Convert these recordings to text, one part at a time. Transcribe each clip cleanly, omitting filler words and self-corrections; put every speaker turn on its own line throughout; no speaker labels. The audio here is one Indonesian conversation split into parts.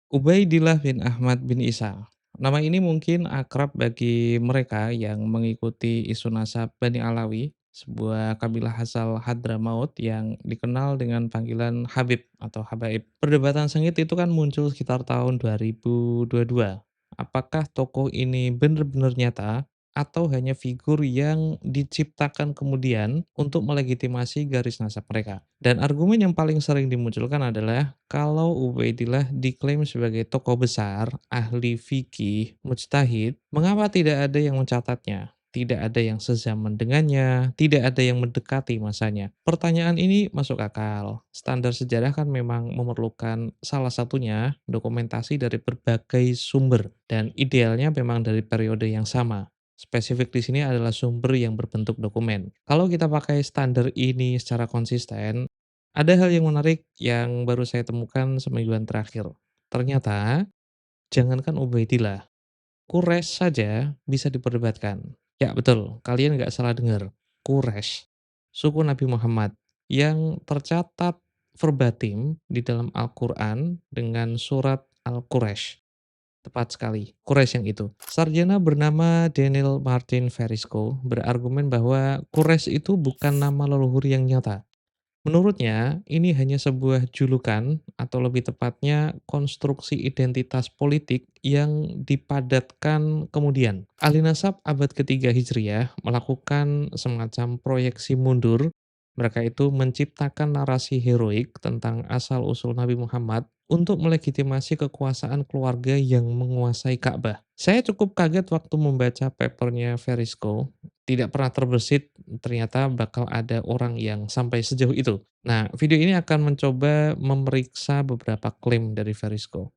Ubaidillah bin Ahmad bin Isa. Nama ini mungkin akrab bagi mereka yang mengikuti isu nasab Bani Alawi, sebuah kabilah asal Hadramaut yang dikenal dengan panggilan Habib atau Habaib. Perdebatan sengit itu kan muncul sekitar tahun 2022. Apakah tokoh ini benar-benar nyata atau hanya figur yang diciptakan kemudian untuk melegitimasi garis nasab mereka? Dan argumen yang paling sering dimunculkan adalah kalau Ubaidillah diklaim sebagai tokoh besar, ahli fikih, mujtahid, mengapa tidak ada yang mencatatnya? Tidak ada yang sezaman dengannya, tidak ada yang mendekati masanya. Pertanyaan ini masuk akal. Standar sejarah kan memang memerlukan salah satunya dokumentasi dari berbagai sumber dan idealnya memang dari periode yang sama. Spesifik di sini adalah sumber yang berbentuk dokumen. Kalau kita pakai standar ini secara konsisten, ada hal yang menarik yang baru saya temukan semingguan terakhir. Ternyata, jangankan Ubaidillah, Quraisy saja bisa diperdebatkan. Ya betul, kalian nggak salah dengar. Quraisy, suku Nabi Muhammad, yang tercatat verbatim di dalam Al-Quran dengan surat Al-Quraisy. Tepat sekali, Quraisy yang itu. Sarjana bernama Daniel Martin Verisco berargumen bahwa Quraisy itu bukan nama leluhur yang nyata. Menurutnya, ini hanya sebuah julukan atau lebih tepatnya konstruksi identitas politik yang dipadatkan kemudian. Ahli nasab abad ketiga Hijriah melakukan semacam proyeksi mundur. Mereka itu menciptakan narasi heroik tentang asal-usul Nabi Muhammad untuk melegitimasi kekuasaan keluarga yang menguasai Ka'bah. Saya cukup kaget waktu membaca papernya Verisco, tidak pernah terbersit ternyata bakal ada orang yang sampai sejauh itu. Nah, video ini akan mencoba memeriksa beberapa klaim dari Verisco.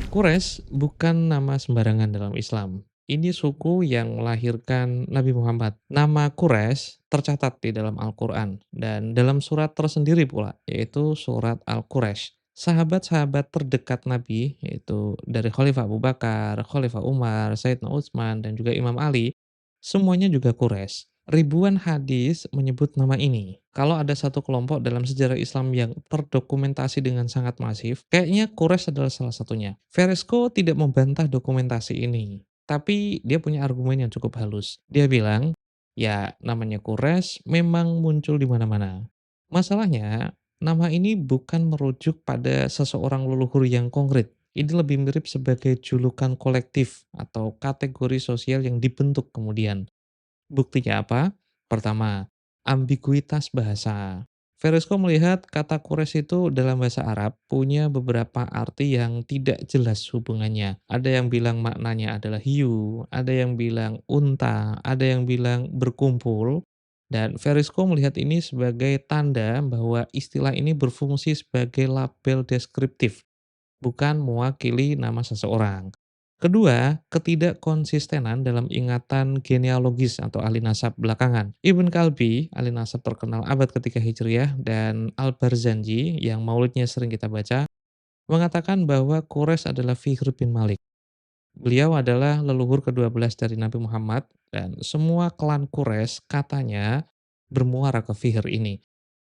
Quraisy bukan nama sembarangan dalam Islam. Ini suku yang melahirkan Nabi Muhammad. Nama Quraisy tercatat di dalam Al-Quran dan dalam surat tersendiri pula, yaitu surat Al-Quraisy. Sahabat-sahabat terdekat Nabi, yaitu dari Khalifah Abu Bakar, Khalifah Umar, Sayyidina Utsman, dan juga Imam Ali, semuanya juga Quraisy. Ribuan hadis menyebut nama ini. Kalau ada satu kelompok dalam sejarah Islam yang terdokumentasi dengan sangat masif, kayaknya Quraisy adalah salah satunya. Veresco tidak membantah dokumentasi ini, tapi dia punya argumen yang cukup halus. Dia bilang, ya namanya Quraisy memang muncul di mana-mana. Masalahnya, nama ini bukan merujuk pada seseorang leluhur yang konkret. Ini lebih mirip sebagai julukan kolektif atau kategori sosial yang dibentuk kemudian. Buktinya apa? Pertama, ambiguitas bahasa. Veresco melihat kata Quraisy itu dalam bahasa Arab punya beberapa arti yang tidak jelas hubungannya. Ada yang bilang maknanya adalah hiu, ada yang bilang unta, ada yang bilang berkumpul. Dan Veresco melihat ini sebagai tanda bahwa istilah ini berfungsi sebagai label deskriptif, bukan mewakili nama seseorang. Kedua, ketidakkonsistenan dalam ingatan genealogis atau ahli nasab belakangan. Ibn Kalbi, ahli nasab terkenal abad ketiga Hijriah, dan Al-Barzanji, yang maulidnya sering kita baca, mengatakan bahwa Quraisy adalah Fihr bin Malik. Beliau adalah leluhur ke-12 dari Nabi Muhammad, dan semua klan Quraisy katanya bermuara ke Fihr ini.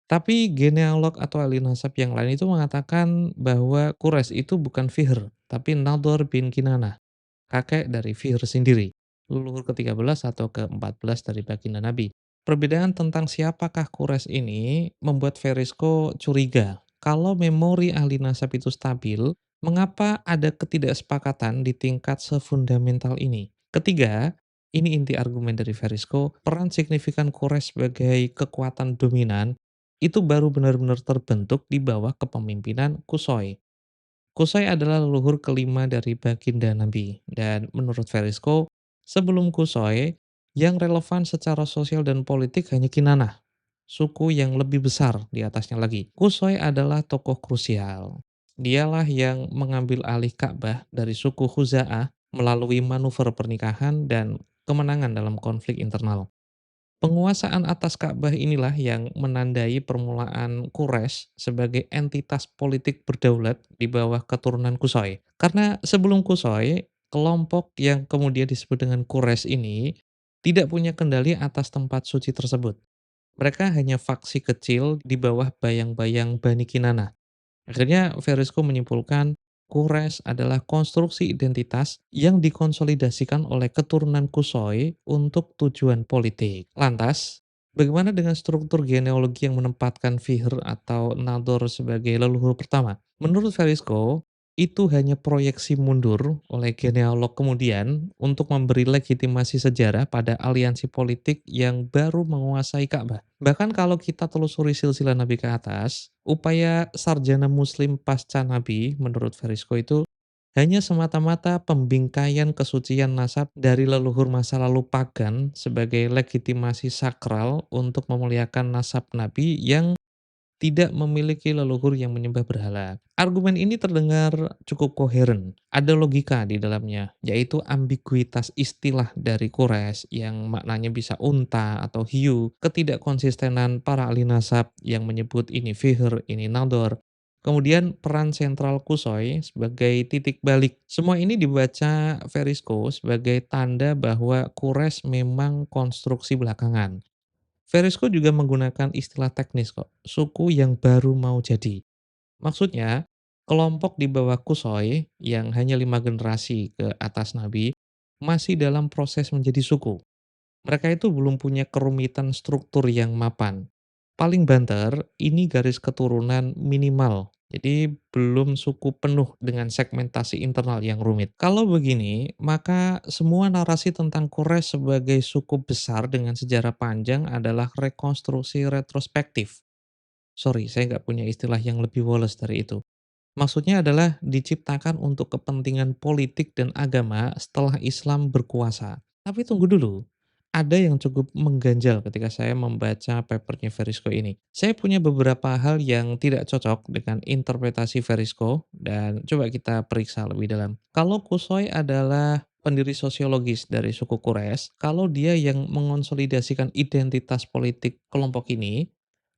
Tapi genealog atau ahli nasab yang lain itu mengatakan bahwa Quraisy itu bukan Fihr, tapi Nadhr bin Kinanah, kakek dari Fihr sendiri, leluhur ke-13 atau ke-14 dari baginda Nabi. Perbedaan tentang siapakah Quraisy ini membuat Verisco curiga. Kalau memori ahli nasab itu stabil, mengapa ada ketidaksepakatan di tingkat sefundamental ini? Ketiga, ini inti argumen dari Verisco, peran signifikan Quraisy sebagai kekuatan dominan itu baru benar-benar terbentuk di bawah kepemimpinan Qusay. Qusay adalah leluhur kelima dari baginda Nabi, dan menurut Verisco, sebelum Qusay, yang relevan secara sosial dan politik hanya Kinanah, suku yang lebih besar di atasnya lagi. Qusay adalah tokoh krusial. Dialah yang mengambil alih Ka'bah dari suku Khuza'ah melalui manuver pernikahan dan kemenangan dalam konflik internal. Penguasaan atas Ka'bah inilah yang menandai permulaan Quraisy sebagai entitas politik berdaulat di bawah keturunan Qusay. Karena sebelum Qusay, kelompok yang kemudian disebut dengan Quraisy ini tidak punya kendali atas tempat suci tersebut. Mereka hanya faksi kecil di bawah bayang-bayang Bani Kinanah. Akhirnya Verisco menyimpulkan Quraisy adalah konstruksi identitas yang dikonsolidasikan oleh keturunan Kusoi untuk tujuan politik. Lantas, bagaimana dengan struktur genealogi yang menempatkan Fihr atau Nador sebagai leluhur pertama? Menurut Verisco, itu hanya proyeksi mundur oleh genealog kemudian untuk memberi legitimasi sejarah pada aliansi politik yang baru menguasai Ka'bah. Bahkan kalau kita telusuri silsilah Nabi ke atas, upaya sarjana muslim pasca Nabi menurut Verisco itu hanya semata-mata pembingkaian kesucian nasab dari leluhur masa lalu pagan sebagai legitimasi sakral untuk memuliakan nasab Nabi yang tidak memiliki leluhur yang menyembah berhala. Argumen ini terdengar cukup koheren. Ada logika di dalamnya, yaitu ambiguitas istilah dari Quraisy yang maknanya bisa unta atau hiu, ketidakkonsistenan para ahli nasab yang menyebut ini Fihr, ini Nador. Kemudian peran sentral Kusoi sebagai titik balik. Semua ini dibaca Verisco sebagai tanda bahwa Quraisy memang konstruksi belakangan. Verisco juga menggunakan istilah teknis kok, suku yang baru mau jadi. Maksudnya, kelompok di bawah Kusoi yang hanya 5 generasi ke atas Nabi masih dalam proses menjadi suku. Mereka itu belum punya kerumitan struktur yang mapan. Paling banter, ini garis keturunan minimal. Jadi belum suku penuh dengan segmentasi internal yang rumit. Kalau begini, maka semua narasi tentang Quraisy sebagai suku besar dengan sejarah panjang adalah rekonstruksi retrospektif. Sorry, saya nggak punya istilah yang lebih woles dari itu. Maksudnya adalah diciptakan untuk kepentingan politik dan agama setelah Islam berkuasa. Tapi tunggu dulu, ada yang cukup mengganjal ketika saya membaca papernya Verisco ini. Saya punya beberapa hal yang tidak cocok dengan interpretasi Verisco dan coba kita periksa lebih dalam. Kalau Kusoi adalah pendiri sosiologis dari suku Quraisy, kalau dia yang mengonsolidasikan identitas politik kelompok ini,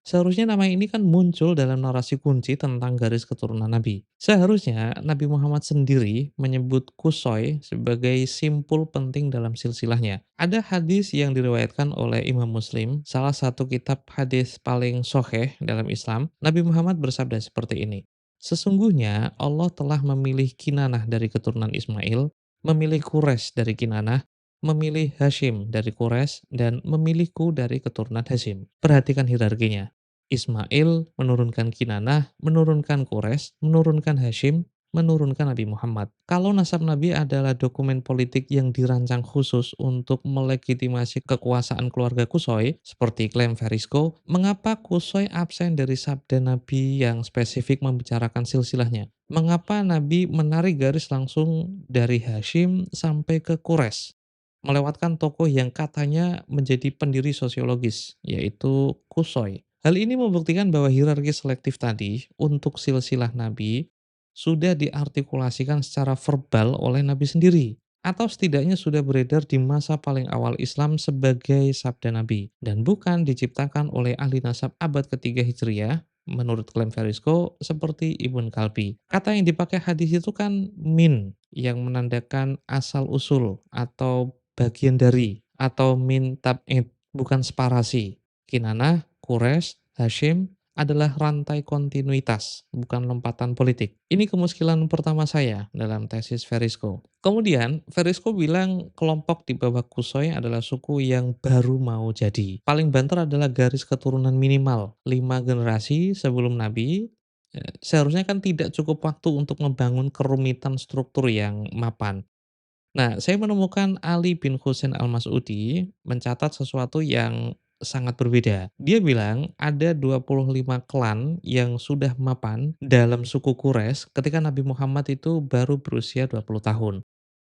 seharusnya nama ini kan muncul dalam narasi kunci tentang garis keturunan Nabi. Seharusnya Nabi Muhammad sendiri menyebut Kusoi sebagai simpul penting dalam silsilahnya. Ada hadis yang diriwayatkan oleh Imam Muslim, salah satu kitab hadis paling soheh dalam Islam. Nabi Muhammad bersabda seperti ini, "Sesungguhnya Allah telah memilih Kinanah dari keturunan Ismail, memilih Quraisy dari Kinanah, memilih Hashim dari Quraisy, dan memilihku dari keturunan Hashim." Perhatikan hierarkinya. Ismail menurunkan Kinanah, menurunkan Quraisy, menurunkan Hashim, menurunkan Nabi Muhammad. Kalau nasab Nabi adalah dokumen politik yang dirancang khusus untuk melegitimasi kekuasaan keluarga Kusoi, seperti klaim Verisco, mengapa Kusoi absen dari sabda Nabi yang spesifik membicarakan silsilahnya? Mengapa Nabi menarik garis langsung dari Hashim sampai ke Quraisy? Melewatkan tokoh yang katanya menjadi pendiri sosiologis, yaitu Kusoi. Hal ini membuktikan bahwa hierarki selektif tadi untuk silsilah Nabi sudah diartikulasikan secara verbal oleh Nabi sendiri, atau setidaknya sudah beredar di masa paling awal Islam sebagai sabda Nabi, dan bukan diciptakan oleh ahli nasab abad ketiga Hijriah, menurut klaim Verisco, seperti Ibn Kalbi. Kata yang dipakai hadis itu kan min, yang menandakan asal-usul atau bagian dari, atau min tab'id, bukan separasi. Kinanah, Quraisy, Hashim adalah rantai kontinuitas, bukan lompatan politik. Ini kemuskilan pertama saya dalam tesis Verisco. Kemudian, Verisco bilang kelompok di bawah Kusoi adalah suku yang baru mau jadi. Paling banter adalah garis keturunan minimal, 5 generasi sebelum Nabi. Seharusnya kan tidak cukup waktu untuk membangun kerumitan struktur yang mapan. Nah, saya menemukan Ali bin Husain Al-Mas'udi mencatat sesuatu yang sangat berbeda. Dia bilang ada 25 klan yang sudah mapan dalam suku Quraisy ketika Nabi Muhammad itu baru berusia 20 tahun.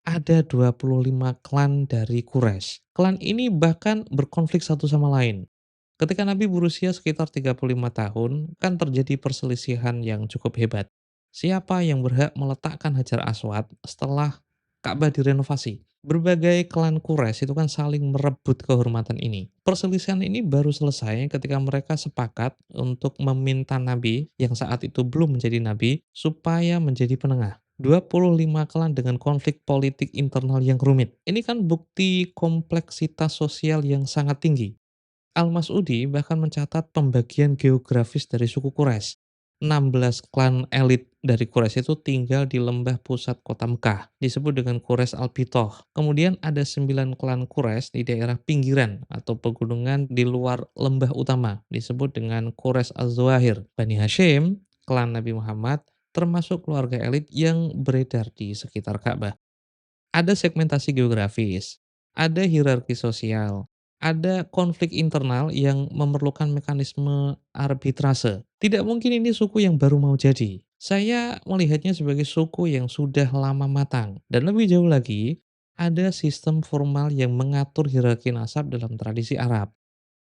Ada 25 klan dari Quraisy. Klan ini bahkan berkonflik satu sama lain. Ketika Nabi berusia sekitar 35 tahun, kan terjadi perselisihan yang cukup hebat. Siapa yang berhak meletakkan Hajar Aswad setelah Ka'bah direnovasi? Berbagai klan Quraisy itu kan saling merebut kehormatan ini. Perselisihan ini baru selesai ketika mereka sepakat untuk meminta Nabi yang saat itu belum menjadi Nabi supaya menjadi penengah. 25 klan dengan konflik politik internal yang rumit. Ini kan bukti kompleksitas sosial yang sangat tinggi. Al-Mas'udi bahkan mencatat pembagian geografis dari suku Quraisy. 16 klan elit dari Quraisy itu tinggal di lembah pusat kota Mekah, disebut dengan Quraisy Al-Bitoh. Kemudian ada 9 klan Quraisy di daerah pinggiran atau pegunungan di luar lembah utama, disebut dengan Quraisy Az-Zawahir. Bani Hashim, klan Nabi Muhammad, termasuk keluarga elit yang beredar di sekitar Ka'bah. Ada segmentasi geografis, ada hierarki sosial, ada konflik internal yang memerlukan mekanisme arbitrase. Tidak mungkin ini suku yang baru mau jadi. Saya melihatnya sebagai suku yang sudah lama matang. Dan lebih jauh lagi, ada sistem formal yang mengatur hierarki nasab dalam tradisi Arab.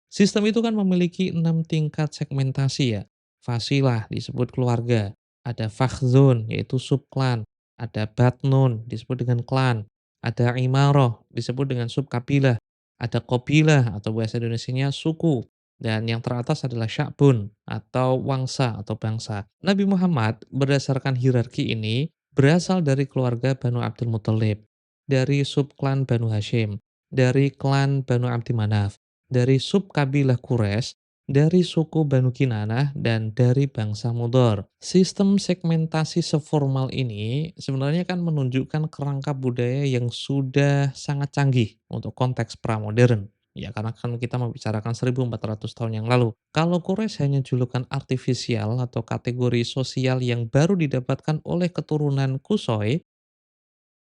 Sistem itu kan memiliki 6 tingkat segmentasi ya. Fasilah disebut keluarga, ada fakhzun yaitu subklan, ada batnun disebut dengan klan, ada imaroh disebut dengan subkabilah, ada qabilah atau bahasa Indonesianya suku, dan yang teratas adalah sya'bun atau wangsa atau bangsa. Nabi Muhammad berdasarkan hierarki ini berasal dari keluarga Banu Abdul Muthalib, dari subklan Banu Hashim, dari klan Banu Abdi Manaf, dari subkabilah Quraisy, dari suku Banu Kinanah, dan dari bangsa Mudhar. Sistem segmentasi seformal ini sebenarnya kan menunjukkan kerangka budaya yang sudah sangat canggih untuk konteks pramodern. Ya, karena kan kita membicarakan 1400 tahun yang lalu. Kalau Quraisy hanya julukan artifisial atau kategori sosial yang baru didapatkan oleh keturunan Kusoi,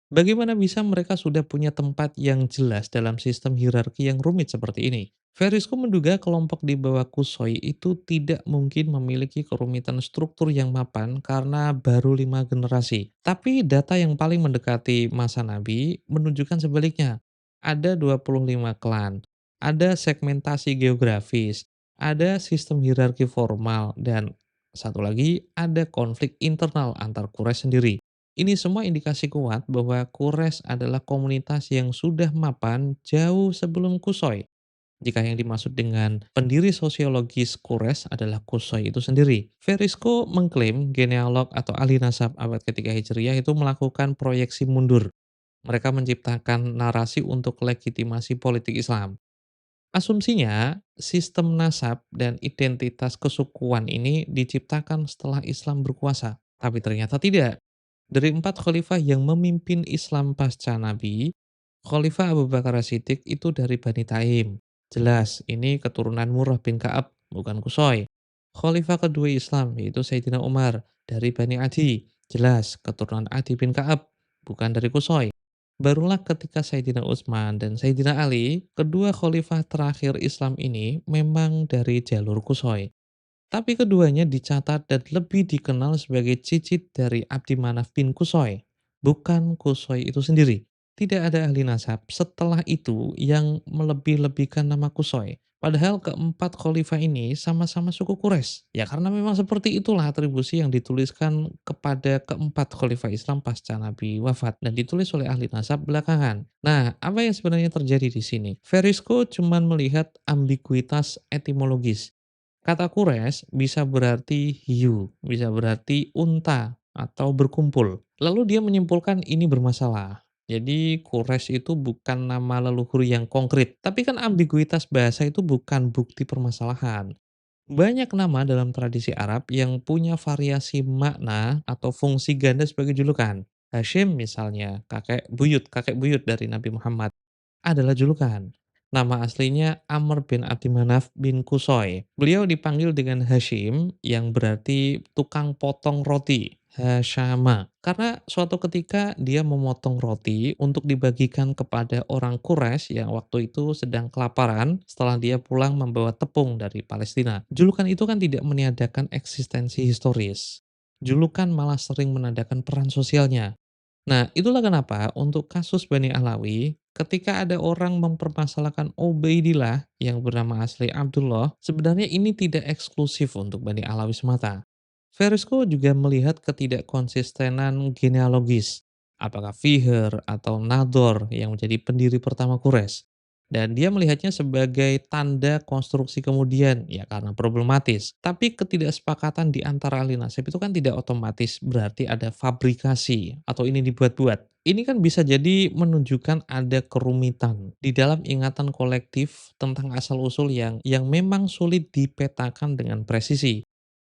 bagaimana bisa mereka sudah punya tempat yang jelas dalam sistem hierarki yang rumit seperti ini? Verisco menduga kelompok di bawah Kusoi itu tidak mungkin memiliki kerumitan struktur yang mapan karena baru 5 generasi. Tapi data yang paling mendekati masa Nabi menunjukkan sebaliknya. Ada 25 klan, ada segmentasi geografis, ada sistem hierarki formal, dan satu lagi ada konflik internal antar Quraisy sendiri. Ini semua indikasi kuat bahwa Quraisy adalah komunitas yang sudah mapan jauh sebelum Kusoi. Jika yang dimaksud dengan pendiri sosiologis Quraisy adalah Kusoi itu sendiri. Verisco mengklaim genealog atau ahli nasab abad ketiga Hijriah itu melakukan proyeksi mundur. Mereka menciptakan narasi untuk legitimasi politik Islam. Asumsinya, sistem nasab dan identitas kesukuan ini diciptakan setelah Islam berkuasa. Tapi ternyata tidak. Dari 4 khalifah yang memimpin Islam pasca Nabi, Khalifah Abu Bakar As-Siddiq itu dari Bani Taim. Jelas, ini keturunan Murrah bin Ka'ab, bukan Kusoi. Khalifah kedua Islam, yaitu Sayyidina Umar, dari Bani Adi. Jelas, keturunan Adi bin Ka'ab, bukan dari Kusoi. Barulah ketika Sayyidina Utsman dan Sayyidina Ali, kedua khalifah terakhir Islam ini memang dari jalur Kusoi. Tapi keduanya dicatat dan lebih dikenal sebagai cicit dari Abdi Manaf bin Kusoi, bukan Kusoi itu sendiri. Tidak ada ahli nasab setelah itu yang melebih-lebihkan nama Kusoi. Padahal keempat khalifah ini sama-sama suku Quraisy. Ya karena memang seperti itulah atribusi yang dituliskan kepada keempat khalifah Islam pasca Nabi wafat dan ditulis oleh ahli nasab belakangan. Nah, apa yang sebenarnya terjadi di sini? Verisco cuma melihat ambiguitas etimologis. Kata Quraisy bisa berarti hiu, bisa berarti unta atau berkumpul. Lalu dia menyimpulkan ini bermasalah. Jadi Quraisy itu bukan nama leluhur yang konkret. Tapi kan ambiguitas bahasa itu bukan bukti permasalahan. Banyak nama dalam tradisi Arab yang punya variasi makna atau fungsi ganda sebagai julukan. Hashim misalnya, kakek buyut dari Nabi Muhammad adalah julukan. Nama aslinya Amr bin Abdi Manaf bin Kusoy. Beliau dipanggil dengan Hashim yang berarti tukang potong roti. Hasyama. Karena suatu ketika dia memotong roti untuk dibagikan kepada orang Quraisy yang waktu itu sedang kelaparan setelah dia pulang membawa tepung dari Palestina. Julukan itu kan tidak meniadakan eksistensi historis. Julukan malah sering menandakan peran sosialnya. Nah, itulah kenapa untuk kasus Bani Alawi, ketika ada orang mempermasalahkan Ubaidillah yang bernama asli Abdullah, sebenarnya ini tidak eksklusif untuk Bani Alawi semata. Verisco juga melihat ketidakkonsistenan genealogis. Apakah Fihr atau Nador yang menjadi pendiri pertama Quraisy? dan dia melihatnya sebagai tanda konstruksi kemudian, ya karena problematis. Tapi ketidaksepakatan di antara ahli nasib itu kan tidak otomatis berarti ada fabrikasi atau ini dibuat-buat. Ini kan bisa jadi menunjukkan ada kerumitan di dalam ingatan kolektif tentang asal-usul yang memang sulit dipetakan dengan presisi.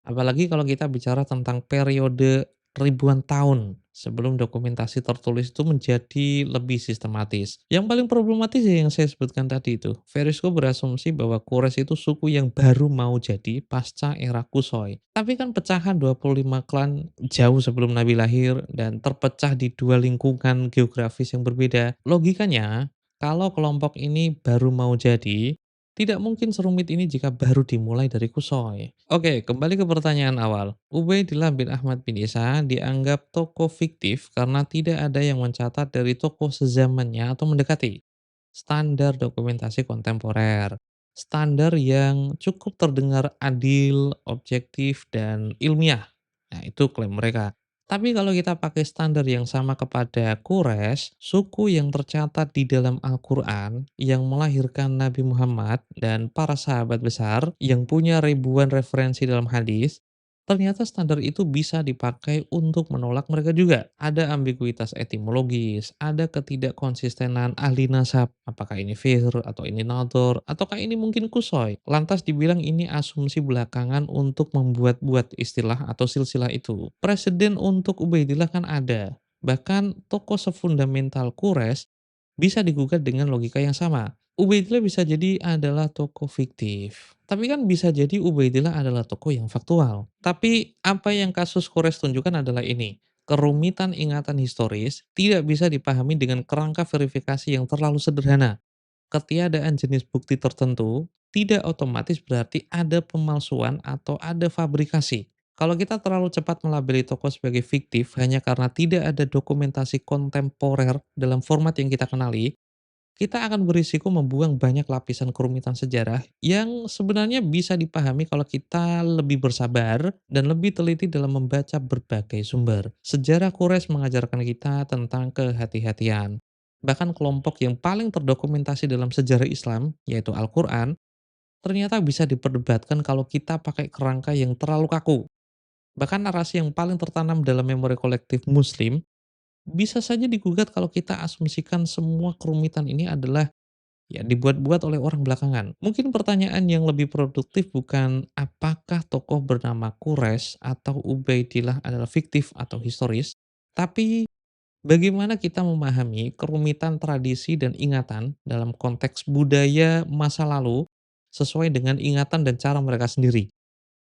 Apalagi kalau kita bicara tentang periode ribuan tahun sebelum dokumentasi tertulis itu menjadi lebih sistematis. Yang paling problematis ya yang saya sebutkan tadi itu. Verisco berasumsi bahwa Quraisy itu suku yang baru mau jadi pasca era Kusoi. Tapi kan pecahan 25 klan jauh sebelum Nabi lahir dan terpecah di dua lingkungan geografis yang berbeda. Logikanya, kalau kelompok ini baru mau jadi, tidak mungkin serumit ini jika baru dimulai dari Kusoi. Oke, kembali ke pertanyaan awal. Ubaidillah bin Ahmad bin Isa dianggap tokoh fiktif karena tidak ada yang mencatat dari tokoh sezamannya atau mendekati standar dokumentasi kontemporer. Standar yang cukup terdengar adil, objektif, dan ilmiah. Nah, itu klaim mereka. Tapi kalau kita pakai standar yang sama kepada Quraisy, suku yang tercatat di dalam Al-Quran yang melahirkan Nabi Muhammad dan para sahabat besar yang punya ribuan referensi dalam hadis, ternyata standar itu bisa dipakai untuk menolak mereka juga. Ada ambiguitas etimologis, ada ketidakkonsistenan ahli nasab, apakah ini fihr atau ini nador, ataukah ini mungkin kusoi. Lantas dibilang ini asumsi belakangan untuk membuat-buat istilah atau silsilah itu. Presiden untuk Ubaidillah kan ada. Bahkan tokoh sefundamental Quraisy bisa digugat dengan logika yang sama. Ubaidillah bisa jadi adalah tokoh fiktif. Tapi kan bisa jadi Ubaidillah adalah tokoh yang faktual. Tapi apa yang kasus Quraisy tunjukkan adalah ini. Kerumitan ingatan historis tidak bisa dipahami dengan kerangka verifikasi yang terlalu sederhana. Ketiadaan jenis bukti tertentu tidak otomatis berarti ada pemalsuan atau ada fabrikasi. Kalau kita terlalu cepat melabeli tokoh sebagai fiktif hanya karena tidak ada dokumentasi kontemporer dalam format yang kita kenali, kita akan berisiko membuang banyak lapisan kerumitan sejarah yang sebenarnya bisa dipahami kalau kita lebih bersabar dan lebih teliti dalam membaca berbagai sumber. Sejarah Quraisy mengajarkan kita tentang kehati-hatian. Bahkan kelompok yang paling terdokumentasi dalam sejarah Islam, yaitu Al-Quran, ternyata bisa diperdebatkan kalau kita pakai kerangka yang terlalu kaku. Bahkan narasi yang paling tertanam dalam memori kolektif Muslim bisa saja digugat kalau kita asumsikan semua kerumitan ini adalah ya dibuat-buat oleh orang belakangan. Mungkin pertanyaan yang lebih produktif bukan apakah tokoh bernama Quraisy atau Ubaidillah adalah fiktif atau historis, tapi bagaimana kita memahami kerumitan tradisi dan ingatan dalam konteks budaya masa lalu sesuai dengan ingatan dan cara mereka sendiri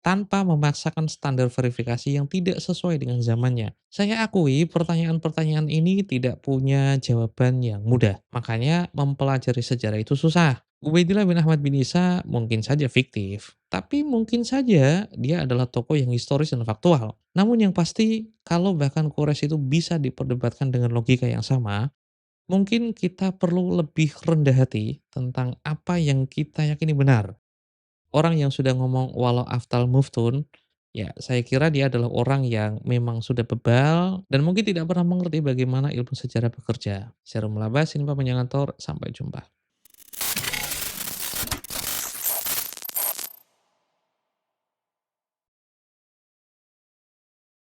tanpa memaksakan standar verifikasi yang tidak sesuai dengan zamannya. Saya akui pertanyaan-pertanyaan ini tidak punya jawaban yang mudah, makanya mempelajari sejarah itu susah. Ubaidillah bin Ahmad bin Isa mungkin saja fiktif, tapi mungkin saja dia adalah tokoh yang historis dan faktual. Namun yang pasti, kalau bahkan Quraisy itu bisa diperdebatkan dengan logika yang sama, mungkin kita perlu lebih rendah hati tentang apa yang kita yakini benar. Orang yang sudah ngomong walau aftal muftun, ya saya kira dia adalah orang yang memang sudah bebal dan mungkin tidak pernah mengerti bagaimana ilmu sejarah bekerja. Syarul Mulabas, ini Pak Menyangantor, sampai jumpa.